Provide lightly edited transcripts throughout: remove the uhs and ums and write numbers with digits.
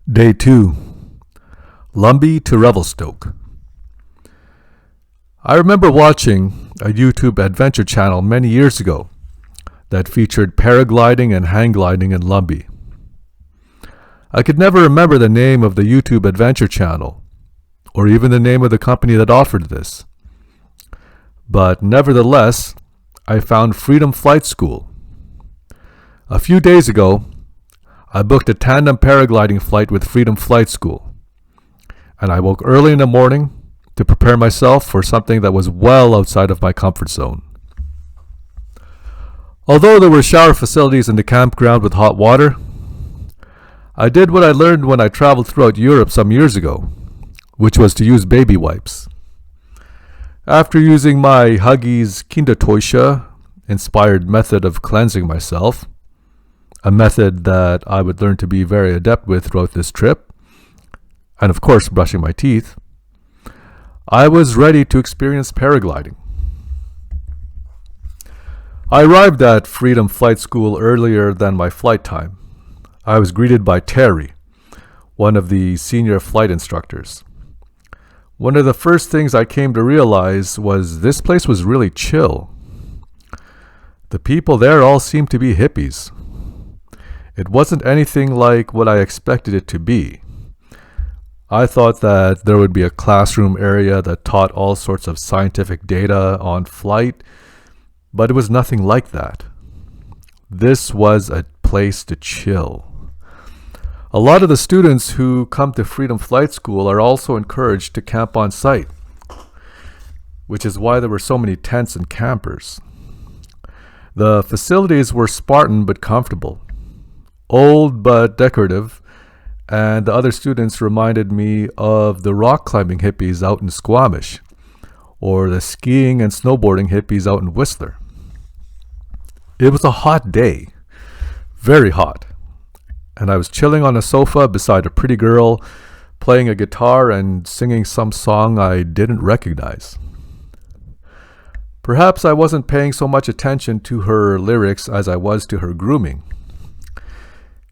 Day 2. Lumby to Revelstoke. I remember watching a YouTube adventure channel many years ago that featured paragliding and hanggliding in Lumby. I could never remember the name of the YouTube adventure channel, or even the name of the company that offered this. But nevertheless, I found Freedom Flight School. A few days ago, I booked a tandem paragliding flight with Freedom Flight School, and I woke early in the morning to prepare myself for something that was well outside of my comfort zone. Although there were shower facilities in the campground with hot water, I did what I learned when I traveled throughout Europe some years ago, which was to use baby wipes. After using my Huggies kindertucher inspired method of cleansing myself, a method that I would learn to be very adept with throughout this trip, and of course brushing my teeth, I was ready to experience paragliding. I arrived at Freedom Flight School earlier than my flight time. I was greeted by Terry, one of the senior flight instructors. One of the first things I came to realize was this place was really chill. The people there all seemed to be hippies. It wasn't anything like what I expected it to be. I thought that there would be a classroom area that taught all sorts of scientific data on flight, but it was nothing like that. This was a place to chill. A lot of the students who come to Freedom Flight School are also encouraged to camp on site, which is why there were so many tents and campers. The facilities were Spartan but comfortable, old but decorative, and the other students reminded me of the rock climbing hippies out in Squamish, or the skiing and snowboarding hippies out in Whistler. It was a hot day, very hot, and I was chilling on a sofa beside a pretty girl, playing a guitar and singing some song I didn't recognize. Perhaps I wasn't paying so much attention to her lyrics as I was to her grooming.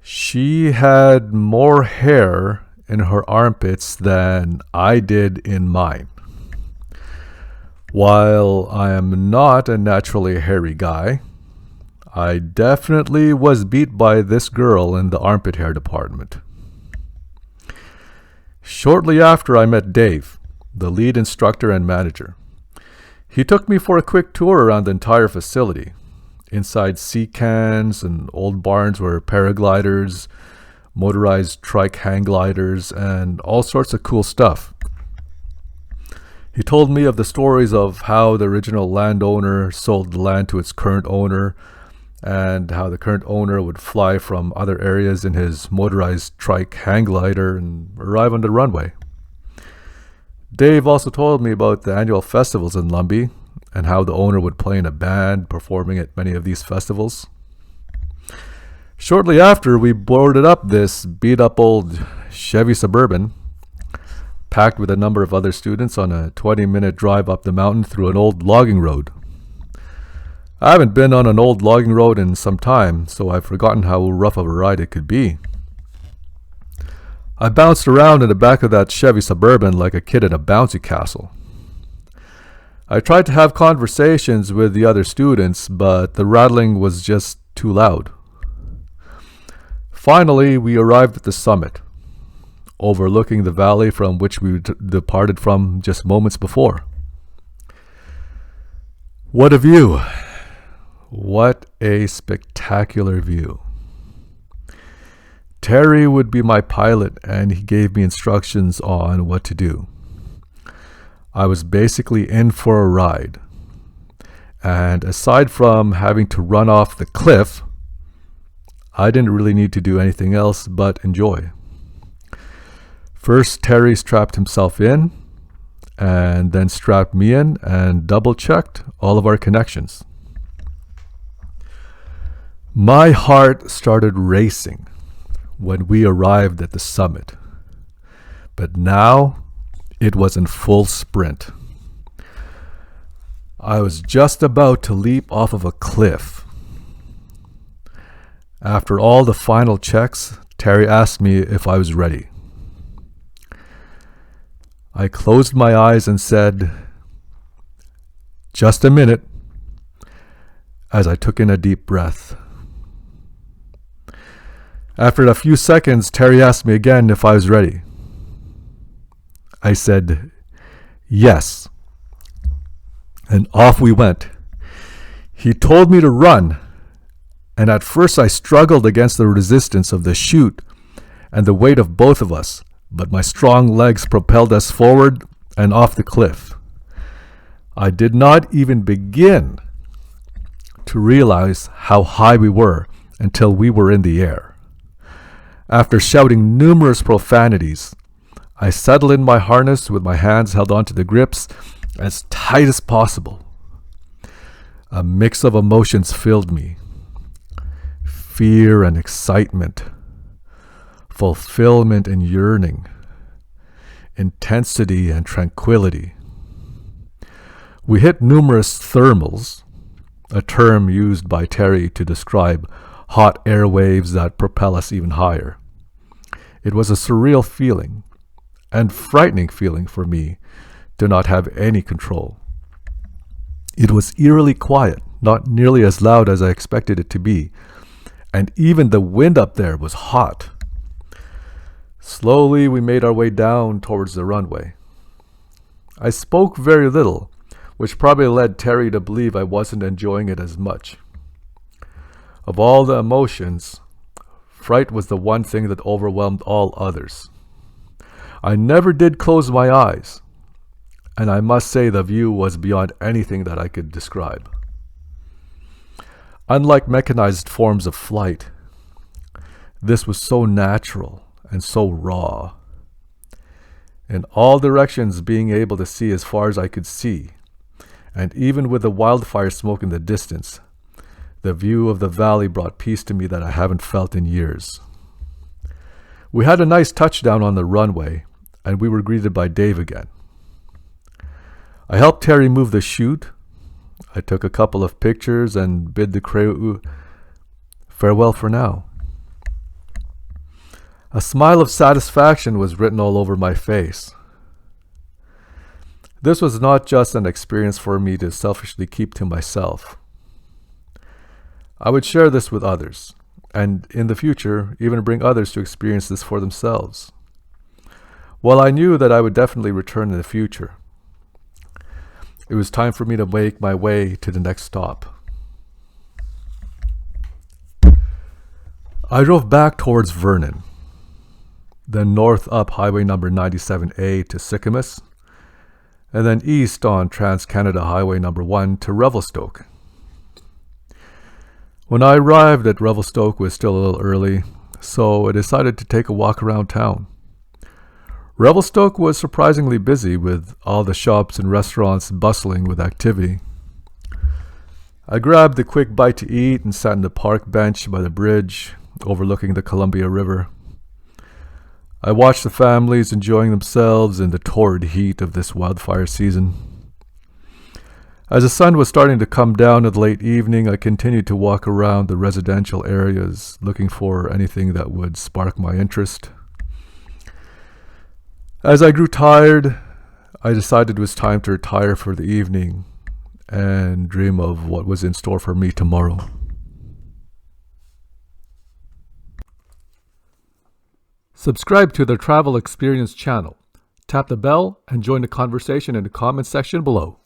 She had more hair in her armpits than I did in mine. While I am not a naturally hairy guy, I definitely was beat by this girl in the armpit hair department. Shortly after, I met Dave, the lead instructor and manager. He took me for a quick tour around the entire facility. Inside seacans and old barns were paragliders, motorized trike hanggliders, and all sorts of cool stuff. He told me of the stories of how the original landowner sold the land to its current owner, and how the current owner would fly from other areas in his motorized trike hangglider and arrive on the runway. Dave also told me about the annual festivals in Lumby, and how the owner would play in a band performing at many of these festivals. Shortly after, we boarded up this beat-up old Chevy Suburban, packed with a number of other students on a 20-minute drive up the mountain through an old logging road. I haven't been on an old logging road in some time, so I've forgotten how rough of a ride it could be. I bounced around in the back of that Chevy Suburban like a kid at a bouncy castle. I tried to have conversations with the other students, but the rattling was just too loud. Finally, we arrived at the summit, overlooking the valley from which we departed from just moments before. What a view! What a spectacular view. Terry would be my pilot, and he gave me instructions on what to do. I was basically in for a ride. And aside from having to run off the cliff, I didn't really need to do anything else but enjoy. First, Terry strapped himself in, and then strapped me in and double-checked all of our connections. My heart started racing when we arrived at the summit. But now, it was in full sprint. I was just about to leap off of a cliff. After all the final checks, Terry asked me if I was ready. I closed my eyes and said, "Just a minute," as I took in a deep breath. After a few seconds, Terry asked me again if I was ready. I said, "Yes." And off we went. He told me to run, and at first I struggled against the resistance of the chute and the weight of both of us, but my strong legs propelled us forward and off the cliff. I did not even begin to realize how high we were until we were in the air. After shouting numerous profanities, I settled in my harness with my hands held onto the grips as tight as possible. A mix of emotions filled me: fear and excitement, fulfillment and yearning, intensity and tranquility. We hit numerous thermals, a term used by Terry to describe hot air waves that propel us even higher. It was a surreal feeling and frightening feeling for me to not have any control. It was eerily quiet, not nearly as loud as I expected it to be, and even the wind up there was hot. Slowly we made our way down towards the runway. I spoke very little, which probably led Terry to believe I wasn't enjoying it as much. Of all the emotions, fright was the one thing that overwhelmed all others. I never did close my eyes, and I must say the view was beyond anything that I could describe. Unlike mechanized forms of flight, this was so natural and so raw. In all directions, being able to see as far as I could see, and even with the wildfire smoke in the distance, the view of the valley brought peace to me that I haven't felt in years. We had a nice touchdown on the runway, and we were greeted by Dave again. I helped Terry move the chute. I took a couple of pictures and bid the crew farewell for now. A smile of satisfaction was written all over my face. This was not just an experience for me to selfishly keep to myself. I would share this with others, and in the future, even bring others to experience this for themselves. While I knew that I would definitely return in the future, it was time for me to make my way to the next stop. I drove back towards Vernon, then north up Highway number 97A to Squamish, and then east on Trans-Canada Highway number 1 to Revelstoke. When I arrived at Revelstoke, it was still a little early, so I decided to take a walk around town. Revelstoke was surprisingly busy, with all the shops and restaurants bustling with activity. I grabbed a quick bite to eat and sat on the park bench by the bridge overlooking the Columbia River. I watched the families enjoying themselves in the torrid heat of this wildfire season. As the sun was starting to come down in the late evening, I continued to walk around the residential areas, looking for anything that would spark my interest. As I grew tired, I decided it was time to retire for the evening and dream of what was in store for me tomorrow. Subscribe to the Travel Experience channel. Tap the bell and join the conversation in the comment section below.